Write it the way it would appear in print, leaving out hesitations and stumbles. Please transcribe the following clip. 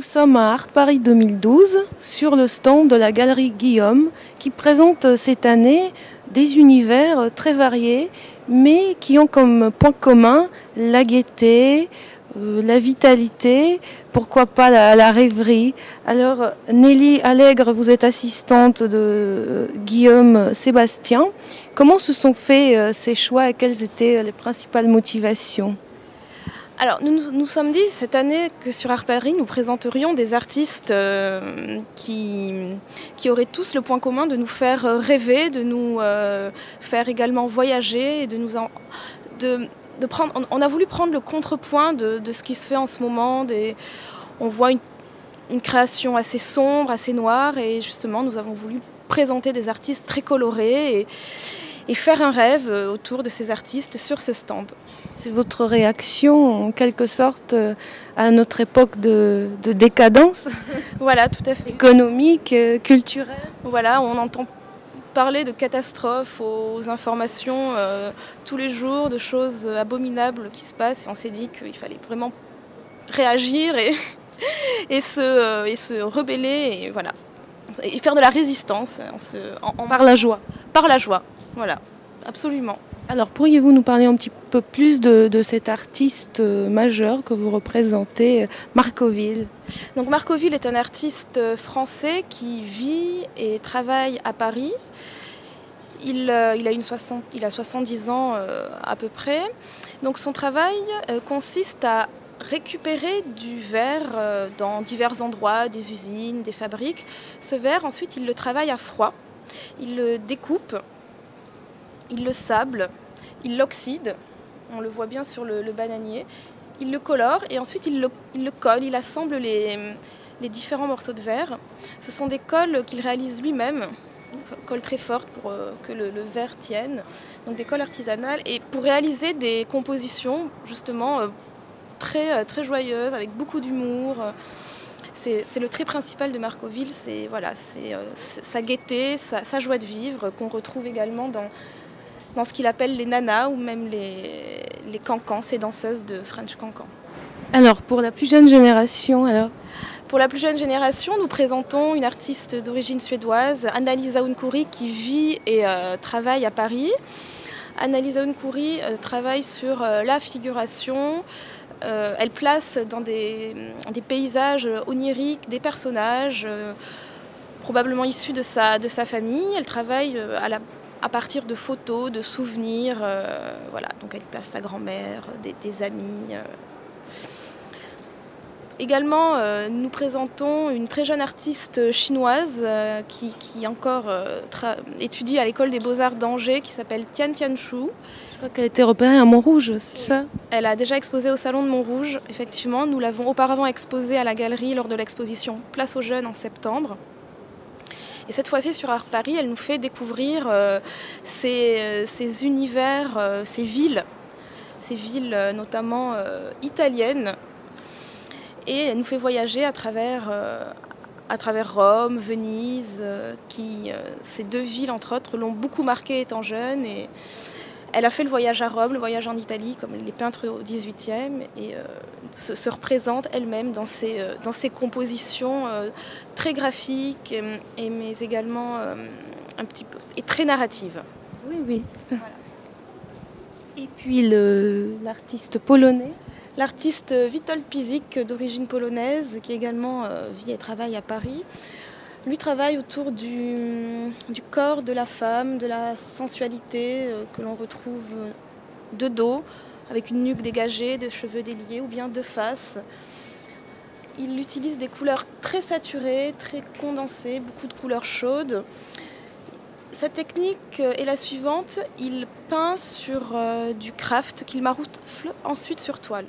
sommes à Art Paris 2012 sur le stand de la Galerie Guillaume qui présente cette année des univers très variés mais qui ont comme point commun la gaieté, la vitalité, pourquoi pas la rêverie. Alors Nelly Allègre, vous êtes assistante de Guillaume Sébastien. Comment se sont faits ces choix et quelles étaient les principales motivations ? Alors, nous sommes dit cette année que sur Art Paris, nous présenterions des artistes qui auraient tous le point commun de nous faire rêver, de nous faire également voyager et on a voulu prendre le contrepoint de ce qui se fait en ce moment. On voit une création assez sombre, assez noire, et justement nous avons voulu présenter des artistes très colorés et faire un rêve autour de ces artistes sur ce stand. C'est votre réaction en quelque sorte à notre époque de décadence. Voilà, tout à fait. Économique, culturelle. Voilà, on entend parler de catastrophes aux informations tous les jours, de choses abominables qui se passent, et on s'est dit qu'il fallait vraiment réagir et se rebeller, et voilà, et faire de la résistance Par la joie. Par la joie, voilà, absolument. Alors pourriez-vous nous parler un petit peu plus de cet artiste majeur que vous représentez, Marcoville ? Donc Marcoville est un artiste français qui vit et travaille à Paris. Il a 70 ans à peu près. Donc son travail consiste à récupérer du verre dans divers endroits, des usines, des fabriques. Ce verre, ensuite, il le travaille à froid. Il le découpe, il le sable, il l'oxyde. On le voit bien sur le bananier. Il le colore et ensuite il le colle, il assemble les différents morceaux de verre. Ce sont des colles qu'il réalise lui-même, colles très fortes pour que le verre tienne, donc des colles artisanales, et pour réaliser des compositions justement très, très joyeuses, avec beaucoup d'humour. C'est le trait principal de Marcoville, c'est sa gaieté, sa joie de vivre, qu'on retrouve également dans ce qu'il appelle les nanas ou même les cancans, ces danseuses de French Cancan. Alors, pour la plus jeune génération, Pour la plus jeune génération, nous présentons une artiste d'origine suédoise, Anna-Lisa Unkouri, qui vit et travaille à Paris. Anna-Lisa Unkouri travaille sur la figuration. Elle place dans des paysages oniriques des personnages, probablement issus de sa famille. Elle travaille à partir de photos, de souvenirs. Voilà. Donc elle place sa grand-mère, des amis. Également, nous présentons une très jeune artiste chinoise qui encore étudie à l'école des Beaux-Arts d'Angers, qui s'appelle Tian Tianchu. Je crois qu'elle a été repérée à Montrouge, c'est ça ? Elle a déjà exposé au Salon de Montrouge, effectivement. Nous l'avons auparavant exposée à la galerie lors de l'exposition Place aux Jeunes en septembre. Et cette fois-ci, sur Art Paris, elle nous fait découvrir ces univers, ces villes notamment italiennes. Et elle nous fait voyager à travers Rome, Venise, ces deux villes, entre autres, l'ont beaucoup marquée étant jeune. Et elle a fait le voyage à Rome, le voyage en Italie, comme les peintres au XVIIIe, et se représente elle-même dans ses compositions très graphiques, mais également un petit peu, et très narratives. Oui. Voilà. Et puis l'artiste polonais ? L'artiste Witold Pizik, d'origine polonaise, qui également vit et travaille à Paris, lui travaille autour du corps de la femme, de la sensualité que l'on retrouve de dos, avec une nuque dégagée, des cheveux déliés ou bien de face. Il utilise des couleurs très saturées, très condensées, beaucoup de couleurs chaudes. Sa technique est la suivante, il peint sur du craft qu'il maroufle ensuite sur toile.